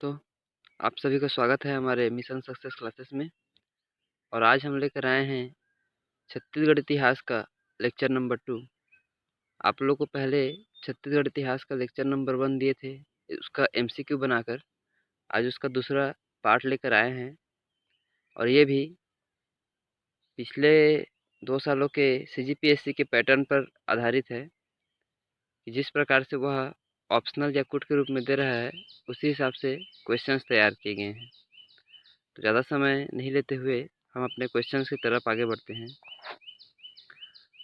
तो आप सभी का स्वागत है हमारे मिशन सक्सेस क्लासेस में। और आज हम लेकर आए हैं छत्तीसगढ़ इतिहास का लेक्चर नंबर 2। आप लोगों को पहले छत्तीसगढ़ इतिहास का लेक्चर नंबर 1 दिए थे, उसका एमसीक्यू बनाकर आज उसका दूसरा पार्ट लेकर आए हैं। और ये भी पिछले 2 सालों के सीजीपीएससी के पैटर्न पर आधारित है कि जिस प्रकार से वह ऑप्शनल या कुट के रूप में दे रहा है, उसी हिसाब से क्वेश्चंस तैयार किए गए हैं। तो ज़्यादा समय नहीं लेते हुए हम अपने क्वेश्चंस की तरफ आगे बढ़ते हैं।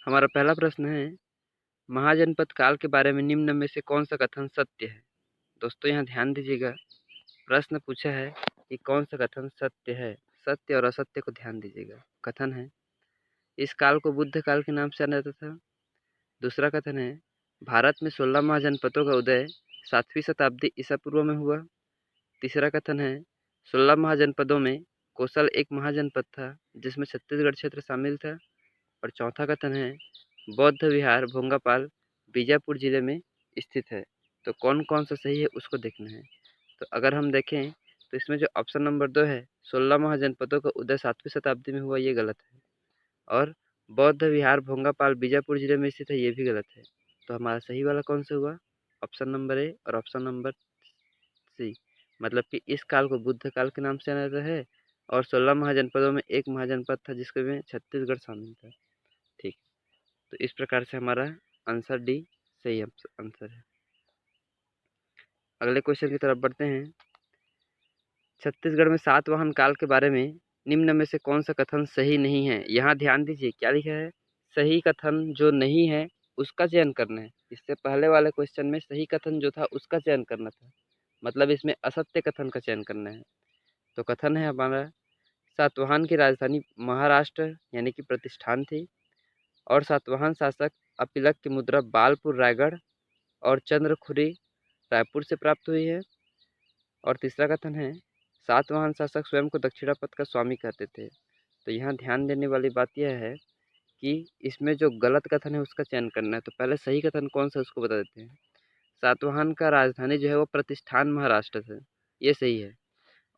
हमारा पहला प्रश्न है, महाजनपद काल के बारे में निम्न में से कौन सा कथन सत्य है। दोस्तों यहाँ ध्यान दीजिएगा, प्रश्न पूछा है कि कौन सा कथन सत्य है। सत्य और असत्य को ध्यान दीजिएगा। कथन है, इस काल को बुद्ध काल के नाम से जाना जाता था। दूसरा कथन है, भारत में 16 महाजनपदों का उदय 7वीं शताब्दी ईसा पूर्व में हुआ। तीसरा कथन है, 16 महाजनपदों में कौशल एक महाजनपद था जिसमें छत्तीसगढ़ क्षेत्र शामिल था। और चौथा कथन है, बौद्ध विहार भोंगापाल बीजापुर जिले में स्थित है। तो कौन कौन सा सही है उसको देखना है। तो अगर हम देखें तो इसमें जो ऑप्शन नंबर 2 है, 16 महाजनपदों का उदय 7वीं शताब्दी में हुआ, ये गलत है। और बौद्ध विहार भोंगापाल बीजापुर जिले में स्थित है, ये भी गलत है। तो हमारा सही वाला कौन सा हुआ? ऑप्शन नंबर ए और ऑप्शन नंबर सी। मतलब कि इस काल को बुद्ध काल के नाम से जाना जाता है और 16 महाजनपदों में एक महाजनपद था जिसके में छत्तीसगढ़ शामिल था। ठीक, तो इस प्रकार से हमारा आंसर डी सही आंसर है। अगले क्वेश्चन की तरफ बढ़ते हैं। छत्तीसगढ़ में सातवाहन काल के बारे में निम्न में से कौन सा कथन सही नहीं है। यहाँ ध्यान दीजिए क्या लिखा है, सही कथन जो नहीं है उसका चयन करना है। इससे पहले वाले क्वेश्चन में सही कथन जो था उसका चयन करना था, मतलब इसमें असत्य कथन का चयन करना है। तो कथन है हमारा, सातवाहन की राजधानी महाराष्ट्र यानी कि प्रतिष्ठान थी और सातवाहन शासक अपिलक की मुद्रा बालपुर रायगढ़ और चंद्रखुरी रायपुर से प्राप्त हुई है। और तीसरा कथन है, सातवाहन शासक स्वयं को दक्षिणापथ का स्वामी कहते थे। तो यहाँ ध्यान देने वाली बात यह है कि इसमें जो गलत कथन है उसका चयन करना है। तो पहले सही कथन कौन सा उसको बता देते हैं। सातवाहन का राजधानी जो है वो प्रतिष्ठान महाराष्ट्र से, ये सही है।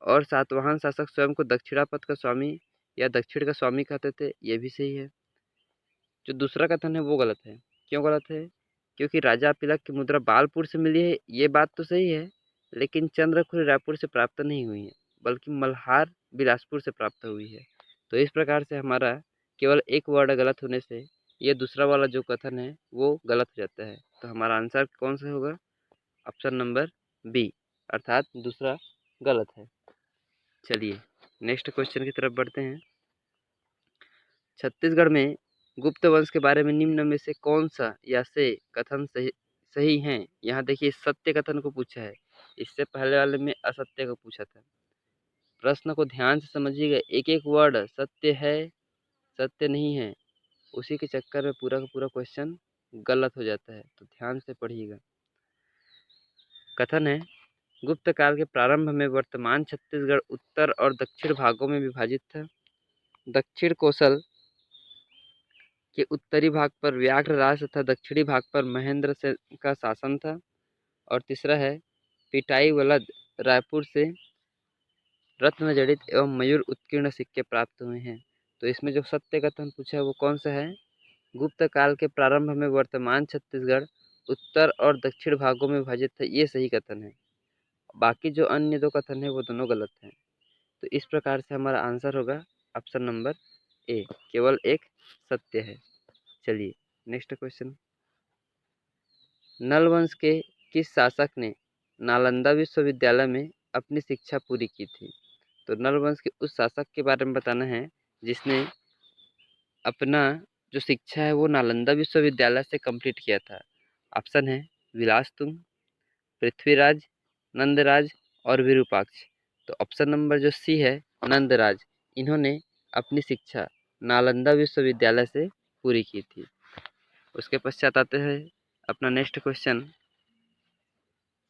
और सातवाहन शासक स्वयं को दक्षिणापथ का स्वामी या दक्षिण का स्वामी कहते थे, ये भी सही है। जो दूसरा कथन है वो गलत है। क्यों गलत है? क्योंकि राजा पिलक की मुद्रा बालपुर से मिली है, ये बात तो सही है, लेकिन चंद्रखुरी रायपुर से प्राप्त नहीं हुई है, बल्कि मल्हार बिलासपुर से प्राप्त हुई है। तो इस प्रकार से हमारा केवल एक वर्ड गलत होने से ये दूसरा वाला जो कथन है वो गलत हो जाता है। तो हमारा आंसर कौन सा होगा? ऑप्शन नंबर बी, अर्थात दूसरा गलत है। चलिए नेक्स्ट क्वेश्चन की तरफ बढ़ते हैं। छत्तीसगढ़ में गुप्त वंश के बारे में निम्न में से कौन सा या से कथन सही सही हैं। यहाँ देखिए सत्य कथन को पूछा है, इससे पहले वाले में असत्य को पूछा था। प्रश्न को ध्यान से समझिएगा, एक एक वर्ड सत्य है सत्य नहीं है, उसी के चक्कर में पूरा का पूरा क्वेश्चन गलत हो जाता है। तो ध्यान से पढ़िएगा। कथन है, गुप्त काल के प्रारंभ में वर्तमान छत्तीसगढ़ उत्तर और दक्षिण भागों में विभाजित था। दक्षिण कौशल के उत्तरी भाग पर व्याघ्र राज तथा दक्षिणी भाग पर महेंद्र से का शासन था। और तीसरा है, पिटाई वलद रायपुर से रत्न जड़ित एवं मयूर उत्कीर्ण सिक्के प्राप्त हुए हैं। तो इसमें जो सत्य कथन पूछा है वो कौन सा है? गुप्त काल के प्रारंभ में वर्तमान छत्तीसगढ़ उत्तर और दक्षिण भागों में विभाजित था, ये सही कथन है। बाकी जो अन्य दो कथन है वो दोनों गलत हैं। तो इस प्रकार से हमारा आंसर होगा ऑप्शन नंबर ए, केवल एक सत्य है। चलिए नेक्स्ट क्वेश्चन। नल वंश के किस शासक ने नालंदा विश्वविद्यालय में अपनी शिक्षा पूरी की थी? तो नल वंश के उस शासक के बारे में बताना है जिसने अपना जो शिक्षा है वो नालंदा विश्वविद्यालय से कंप्लीट किया था। ऑप्शन है विलासतुंग, पृथ्वीराज, नंदराज और विरूपाक्ष। तो ऑप्शन नंबर जो सी है, नंदराज, इन्होंने अपनी शिक्षा नालंदा विश्वविद्यालय से पूरी की थी। उसके पश्चात आते हैं अपना नेक्स्ट क्वेश्चन।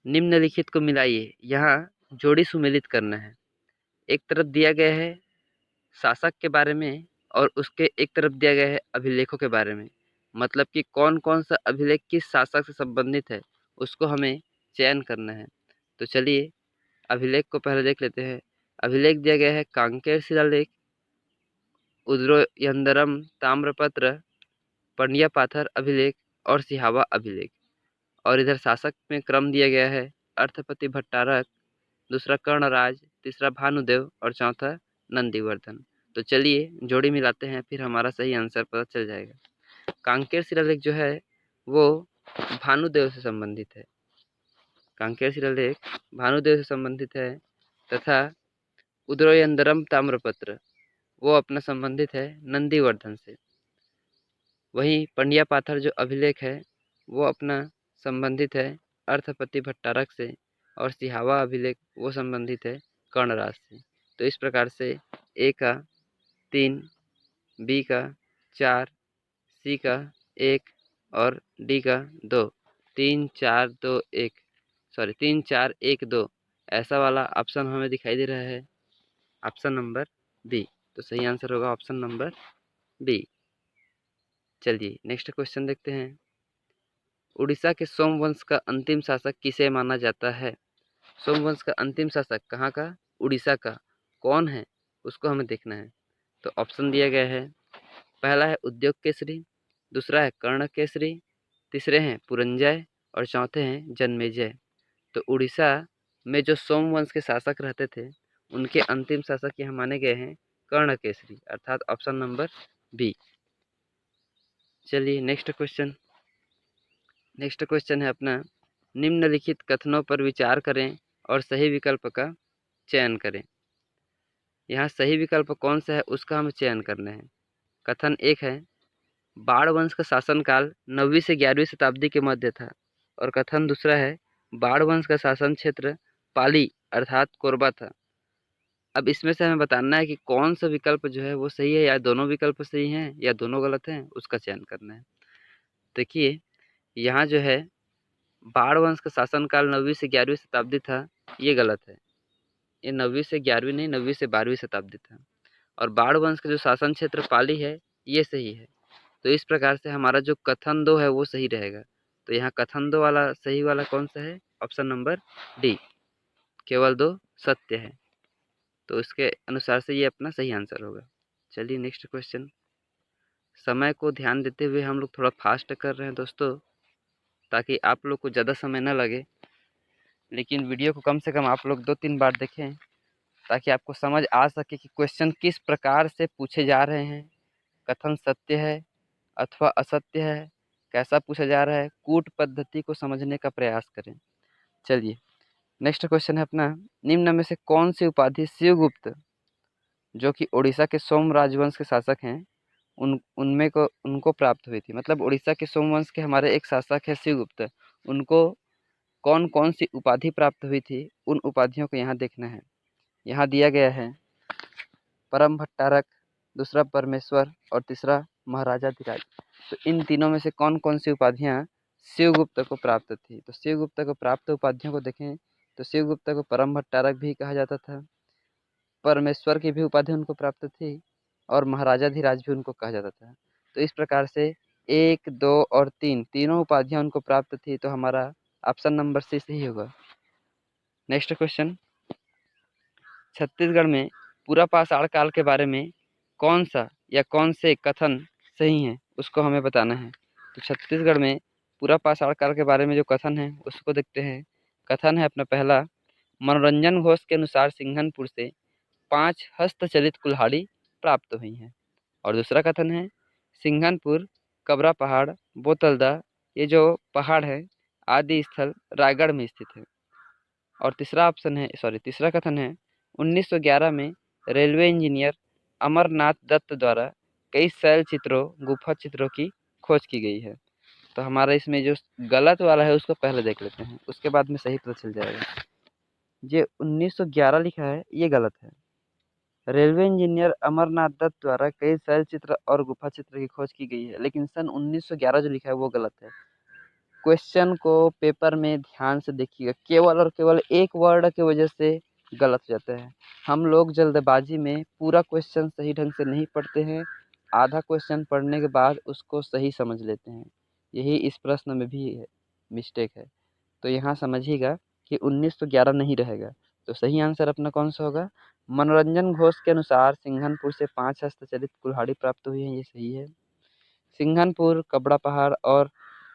निम्नलिखित को मिलाइए, यहाँ जोड़ी सुमेलित करना है। एक तरफ दिया गया है शासक के बारे में और उसके एक तरफ दिया गया है अभिलेखों के बारे में, मतलब कि कौन कौन सा अभिलेख किस शासक से संबंधित है उसको हमें चयन करना है। तो चलिए अभिलेख को पहले देख लेते हैं। अभिलेख दिया गया है कांकेर शिलालेख, उद्रोयंदरम ताम्रपत्र, पंड्या पाथर अभिलेख और सिहावा अभिलेख। और इधर शासक में क्रम दिया गया है अर्थपति भट्टारक, दूसरा कर्णराज, तीसरा भानुदेव और चौथा नंदीवर्धन। तो चलिए जोड़ी मिलाते हैं, फिर हमारा सही आंसर पता चल जाएगा। कांकेर शिलालेख जो है वो भानुदेव से संबंधित है। कांकेर शिलालेख भानुदेव से संबंधित है तथा उदयंदरम ताम्रपत्र वो अपना संबंधित है नंदीवर्धन से। वहीं पंड्या पाथर जो अभिलेख है वो अपना संबंधित है अर्थपति भट्टारक से और सिहावा अभिलेख वो संबंधित है कर्णराज से। तो इस प्रकार से ए का 3, बी का 4, सी का 1 और डी का 2, 3 4 2 1 सॉरी 3 4 1 2 ऐसा वाला ऑप्शन हमें दिखाई दे रहा है, ऑप्शन नंबर बी। तो सही आंसर होगा ऑप्शन नंबर बी। चलिए नेक्स्ट क्वेश्चन देखते हैं। उड़ीसा के सोमवंश का अंतिम शासक किसे माना जाता है? सोमवंश का अंतिम शासक कहाँ का? उड़ीसा का। कौन है उसको हमें देखना है। तो ऑप्शन दिया गया है, पहला है उद्योग केसरी, दूसरा है कर्ण केसरी, तीसरे हैं पुरंजय और चौथे हैं जन्मेजय। तो उड़ीसा में जो सोमवंश के शासक रहते थे उनके अंतिम शासक यहाँ माने गए हैं कर्ण केसरी, अर्थात ऑप्शन नंबर बी। चलिए नेक्स्ट क्वेश्चन है अपना, निम्नलिखित कथनों पर विचार करें और सही विकल्प का चयन करें। यहाँ सही विकल्प कौन सा है उसका हमें चयन करना है। कथन 1 है, बाण वंश का शासनकाल 9वीं से 11वीं शताब्दी के मध्य था। और कथन दूसरा है, बाण वंश का शासन क्षेत्र पाली अर्थात कोरबा था। अब इसमें से हमें बताना है कि कौन सा विकल्प जो है वो सही है या दोनों विकल्प सही हैं या दोनों गलत हैं, उसका चयन करना है। देखिए यहाँ जो है बाण वंश का शासनकाल 9वीं से 11वीं शताब्दी था, ये गलत है। ये 9वीं से 11वीं नहीं, 9वीं से 12वीं शताब्दी था। और बाण वंश का जो शासन क्षेत्र पाली है ये सही है। तो इस प्रकार से हमारा जो कथन 2 है वो सही रहेगा। तो यहाँ कथन 2 वाला सही वाला कौन सा है? ऑप्शन नंबर डी, केवल 2 सत्य है। तो इसके अनुसार से ये अपना सही आंसर होगा। चलिए नेक्स्ट क्वेश्चन। समय को ध्यान देते हुए हम लोग थोड़ा फास्ट कर रहे हैं दोस्तों, ताकि आप लोग को ज़्यादा समय ना लगे, लेकिन वीडियो को कम से कम आप लोग 2-3 बार देखें ताकि आपको समझ आ सके कि क्वेश्चन किस प्रकार से पूछे जा रहे हैं, कथन सत्य है अथवा असत्य है, कैसा पूछा जा रहा है, कूट पद्धति को समझने का प्रयास करें। चलिए नेक्स्ट क्वेश्चन है अपना, निम्न में से कौन सी उपाधि शिवगुप्त जो कि उड़ीसा के सोम राजवंश के शासक हैं उनको प्राप्त हुई थी? मतलब उड़ीसा के सोमवंश के हमारे एक शासक है शिवगुप्त, उनको कौन कौन सी उपाधि प्राप्त हुई थी, उन उपाधियों को यहाँ देखना है। यहाँ दिया गया है परम भट्टारक, दूसरा परमेश्वर और तीसरा महाराजाधिराज। तो इन तीनों में से कौन कौन सी उपाधियाँ शिवगुप्त को प्राप्त थी? तो शिवगुप्त को प्राप्त उपाधियों को देखें तो शिवगुप्त को परम भट्टारक भी कहा जाता था, परमेश्वर की भी उपाधि उनको प्राप्त थी और महाराजाधिराज भी उनको कहा जाता था। तो इस प्रकार से 1, 2 और 3 तीनों उपाधियाँ उनको प्राप्त थी। तो हमारा ऑप्शन नंबर सी सही होगा। नेक्स्ट क्वेश्चन, छत्तीसगढ़ में पूरा पाषाण काल के बारे में कौन सा या कौन से कथन सही हैं उसको हमें बताना है। तो छत्तीसगढ़ में पूरा पाषाण काल के बारे में जो कथन है उसको देखते हैं। कथन है अपना पहला, मनोरंजन घोष के अनुसार सिंघनपुर से 5 हस्तचलित कुल्हाड़ी प्राप्त हुई हैं। और दूसरा कथन है, सिंघनपुर, कबरा पहाड़, बोतलदा ये जो पहाड़ है आदि स्थल रायगढ़ में स्थित है। और तीसरा कथन है 1911 में रेलवे इंजीनियर अमरनाथ दत्त द्वारा कई शैल चित्रों गुफा चित्रों की खोज की गई है। तो हमारा इसमें जो गलत वाला है उसको पहले देख लेते हैं, उसके बाद में सही पता चल जाएगा। ये 1911 लिखा है ये गलत है। रेलवे इंजीनियर अमरनाथ दत्त द्वारा कई शैल चित्र और गुफा चित्र की खोज की गई है, लेकिन सन 1911 जो लिखा है वो गलत है। क्वेश्चन को पेपर में ध्यान से देखिएगा, केवल और केवल एक वर्ड की वजह से गलत हो जाता है। हम लोग जल्दबाजी में पूरा क्वेश्चन सही ढंग से नहीं पढ़ते हैं, आधा क्वेश्चन पढ़ने के बाद उसको सही समझ लेते हैं। यही इस प्रश्न में भी मिस्टेक है। तो यहाँ समझिएगा कि 1911 नहीं रहेगा। तो सही आंसर अपना कौन सा होगा? मनोरंजन घोष के अनुसार सिंघनपुर से 5 हस्तचलित कुल्हाड़ी प्राप्त हुई है, ये सही है। सिंघनपुर, कबड़ा पहाड़ और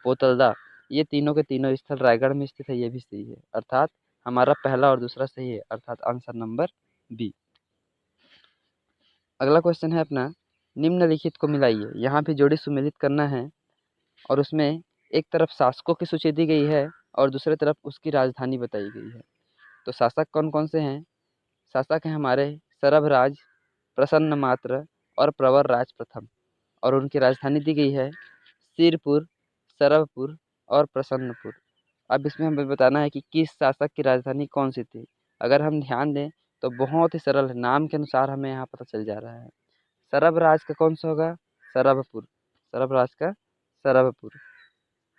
पोतलदा ये तीनों के तीनों स्थल रायगढ़ में स्थित है, ये भी सही है। अर्थात हमारा पहला और दूसरा सही है, अर्थात आंसर नंबर बी। अगला क्वेश्चन है अपना, निम्नलिखित को मिलाइए। यहाँ भी जोड़ी सुमेलित करना है और उसमें एक तरफ शासकों की सूची दी गई है और दूसरी तरफ उसकी राजधानी बताई गई है। तो शासक कौन कौन से हैं? शासक हैं हमारे सरभराज, प्रसन्नमात्र और प्रवरराज प्रथम, और उनकी राजधानी दी गई है सिरपुर, सरभपुर और प्रसन्नपुर। अब इसमें हमें बताना है कि किस शासक की राजधानी कौन सी थी। अगर हम ध्यान दें तो बहुत ही सरल है, नाम के अनुसार हमें यहाँ पता चल जा रहा है। सरभराज का कौन सा होगा? सरभपुर, सरभराज का सरभपुर।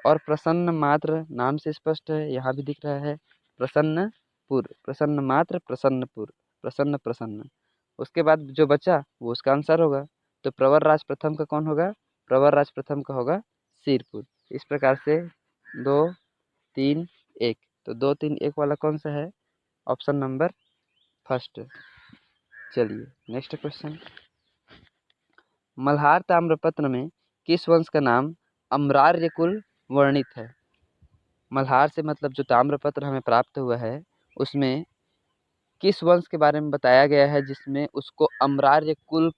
और प्रसन्न मात्र नाम से स्पष्ट है, यहाँ भी दिख रहा है प्रसन्नपुर, प्रसन्न मात्र प्रसन्नपुर, प्रसन्न प्रसन्न। उसके बाद जो बचा वो उसका आंसर होगा। तो प्रवरराज प्रथम का कौन होगा? प्रवरराज प्रथम का होगा सिरपुर। इस प्रकार से 2, 3, 1, तो 2, 3, 1 वाला कौन सा है? Option number first. चलिए नेक्स्ट क्वेश्चन, मल्हार ताम्रपत्र में किस वंश का नाम अम्रार्य कुल वर्णित है? मल्हार से मतलब जो ताम्रपत्र हमें प्राप्त हुआ है उसमें किस वंश के बारे में बताया गया है जिसमें उसको अम्रार्य कुल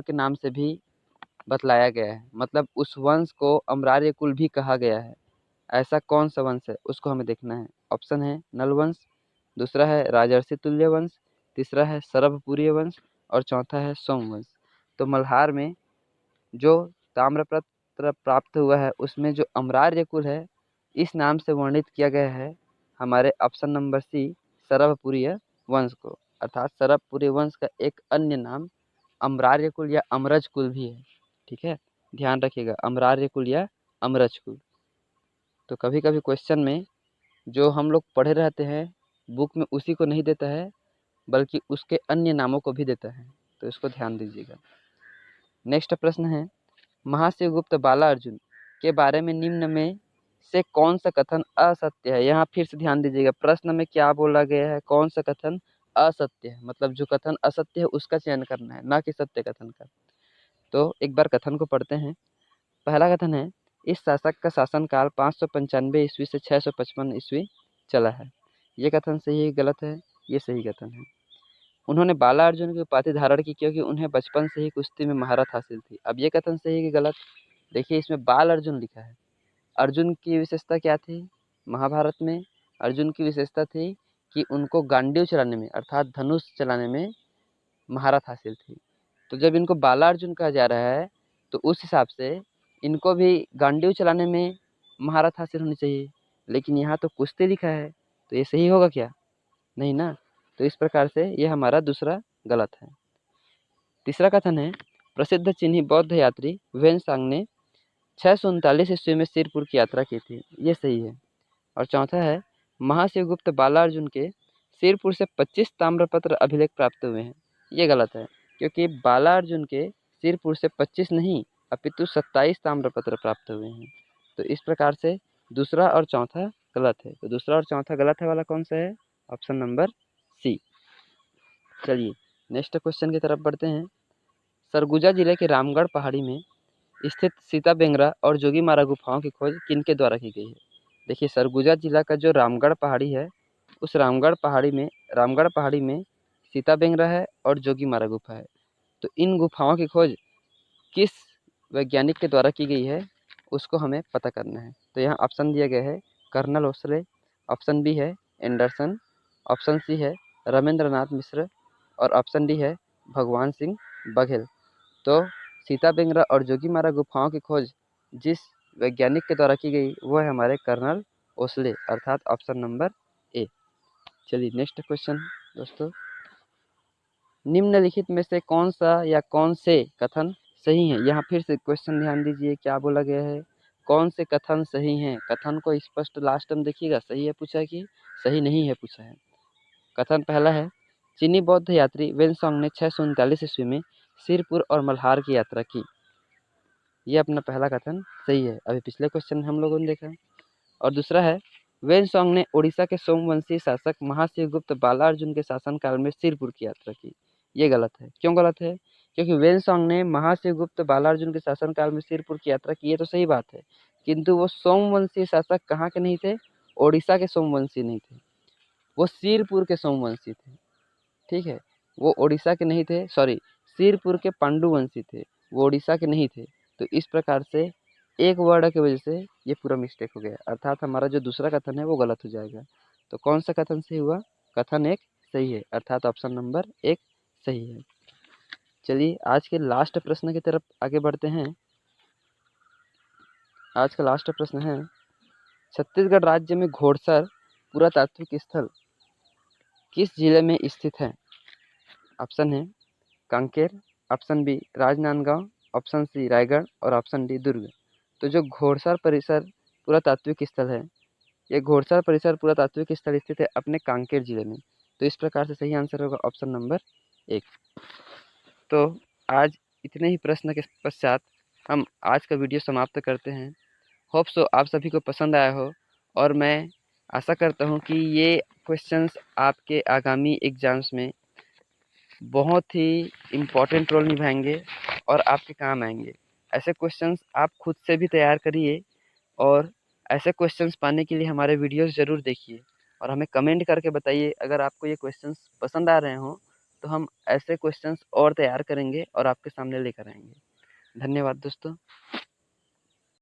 के नाम से भी बतलाया गया है, मतलब उस वंश को अम्रार्य कुल भी कहा गया है। ऐसा कौन सा वंश है उसको हमें देखना है। ऑप्शन है नल वंश, दूसरा है राजर्षि तुल्य वंश, तीसरा है सरभपुरीय वंश और चौथा है सोमवंश। तो मल्हार में जो ताम्रपत्र प्राप्त हुआ है उसमें जो अम्रार्य कुल है इस नाम से वर्णित किया गया है हमारे ऑप्शन नंबर सी सरभपुरीय वंश को। अर्थात सरभपुरीय वंश का एक अन्य नाम अम्रार्य कुल या अमरज कुल भी है। ठीक है, ध्यान रखिएगा, अम्रार्य कुल या अमरज कुल। तो कभी कभी क्वेश्चन में जो हम लोग पढ़े रहते हैं बुक में उसी को नहीं देता है बल्कि उसके अन्य नामों को भी देता है, तो इसको ध्यान दीजिएगा। नेक्स्ट प्रश्न है, महाशिवगुप्त बालार्जुन के बारे में निम्न में से कौन सा कथन असत्य है? यहाँ फिर से ध्यान दीजिएगा, प्रश्न में क्या बोला गया है, कौन सा कथन असत्य है, मतलब जो कथन असत्य है उसका चयन करना है, ना कि सत्य कथन का। तो एक बार कथन को पढ़ते हैं। पहला कथन है, इस शासक का शासनकाल 595 ईस्वी से 655 ईस्वी चला है। ये कथन सही है गलत है? ये सही कथन है। उन्होंने बाला अर्जुन की उपाधि धारण की क्योंकि उन्हें बचपन से ही कुश्ती में महारत हासिल थी। अब ये कथन सही है कि गलत? देखिए इसमें बाल अर्जुन लिखा है। अर्जुन की विशेषता क्या थी? महाभारत में अर्जुन की विशेषता थी कि उनको गांडीव चलाने में अर्थात धनुष चलाने में महारत हासिल थी। तो जब इनको बाला अर्जुन कहा जा रहा है तो उस हिसाब से इनको भी गांडीव चलाने में महारत हासिल होनी चाहिए, लेकिन यहाँ तो कुश्ती लिखा है, तो ये सही होगा क्या? नहीं ना। तो इस प्रकार से ये हमारा दूसरा गलत है। तीसरा कथन है, प्रसिद्ध चीनी बौद्ध यात्री वेनसांग ने 639 ईस्वी में सिरपुर की यात्रा की थी। ये सही है। और चौथा है, महाशिवगुप्त बालार्जुन के सिरपुर से 25 ताम्रपत्र अभिलेख प्राप्त हुए हैं। ये गलत है क्योंकि बालार्जुन के सिरपुर से 25 नहीं अपितु 27 ताम्रपत्र प्राप्त हुए हैं। तो इस प्रकार से दूसरा और चौथा गलत है। तो दूसरा और चौथा गलत है वाला कौन सा है? Option number C. चलिए नेक्स्ट क्वेश्चन की तरफ बढ़ते हैं। सरगुजा जिले के रामगढ़ पहाड़ी में स्थित सीता बेंगरा और जोगीमारा गुफाओं की खोज किनके द्वारा की गई है? देखिए सरगुजा जिला का जो रामगढ़ पहाड़ी है उस रामगढ़ पहाड़ी में सीता बेंगरा है और जोगीमारा गुफा है। तो इन गुफाओं की खोज किस वैज्ञानिक के द्वारा की गई है उसको हमें पता करना है। तो यहाँ ऑप्शन दिया गया है कर्नल ओसले, ऑप्शन बी है एंडरसन, ऑप्शन सी है रमेंद्रनाथ मिश्र और ऑप्शन डी है भगवान सिंह बघेल। तो सीता बेंगरा और जोगीमारा गुफाओं की खोज जिस वैज्ञानिक के द्वारा की गई वो है हमारे कर्नल ओसले, अर्थात ऑप्शन नंबर ए। चलिए नेक्स्ट क्वेश्चन दोस्तों, निम्नलिखित में से कौन सा या कौन से कथन सही है? यहाँ फिर से क्वेश्चन ध्यान दीजिए क्या बोला गया है, कौन से कथन सही हैं? कथन को स्पष्ट लास्ट में देखिएगा, सही है पूछा है कि सही नहीं है पूछा है। कथन पहला है, चीनी बौद्ध यात्री वेनसोंग ने 639 ईस्वी में सिरपुर और मल्हार की यात्रा की। ये अपना पहला कथन सही है, अभी पिछले क्वेश्चन में हम लोगों ने देखा। और दूसरा है, वेनसोंग ने ओडिशा के सोमवंशी शासक महाशिवगुप्त बालार्जुन के शासनकाल में सिरपुर की यात्रा की। ये गलत है। क्यों गलत है? क्योंकि वेनसोंग ने महाशिवगुप्त बालार्जुन के शासनकाल में सिरपुर की यात्रा की, ये तो सही बात है, किंतु वो सोमवंशी शासक कहाँ के नहीं थे? ओडिशा के सोमवंशी नहीं थे, वो सिरपुर के सोमवंशी थे। ठीक है, वो ओडिशा के नहीं थे, सॉरी, सिरपुर के पांडुवंशी थे, वो ओडिशा के नहीं थे। तो इस प्रकार से एक वर्ड की वजह से ये पूरा मिस्टेक हो गया, अर्थात हमारा जो दूसरा कथन है वो गलत हो जाएगा। तो कौन सा कथन सही हुआ? कथन एक सही है, अर्थात ऑप्शन नंबर एक सही है। चलिए आज के लास्ट प्रश्न की तरफ आगे बढ़ते हैं। आज का लास्ट प्रश्न है, छत्तीसगढ़ राज्य में घोड़सर पुरातात्विक स्थल किस जिले में स्थित है? ऑप्शन है Kanker, option B Rajnandgaon, option C Raigarh और ऑप्शन डी दुर्ग। तो जो घोड़सर परिसर पुरातात्विक स्थल है, ये घोड़सर परिसर पुरातात्विक स्थल स्थित है अपने कांकेर जिले में। तो इस प्रकार से सही आंसर होगा ऑप्शन नंबर एक। तो आज इतने ही प्रश्न के पश्चात हम आज का वीडियो समाप्त करते हैं। होप सो आप सभी को पसंद आया हो, और मैं आशा करता हूँ कि ये क्वेश्चंस आपके आगामी एग्जाम्स में बहुत ही इम्पोर्टेंट रोल निभाएंगे और आपके काम आएंगे। ऐसे क्वेश्चंस आप खुद से भी तैयार करिए, और ऐसे क्वेश्चंस पाने के लिए हमारे वीडियोस ज़रूर देखिए, और हमें कमेंट करके बताइए अगर आपको ये क्वेश्चंस पसंद आ रहे हों, तो हम ऐसे क्वेश्चंस और तैयार करेंगे और आपके सामने लेकर आएंगे। धन्यवाद दोस्तों।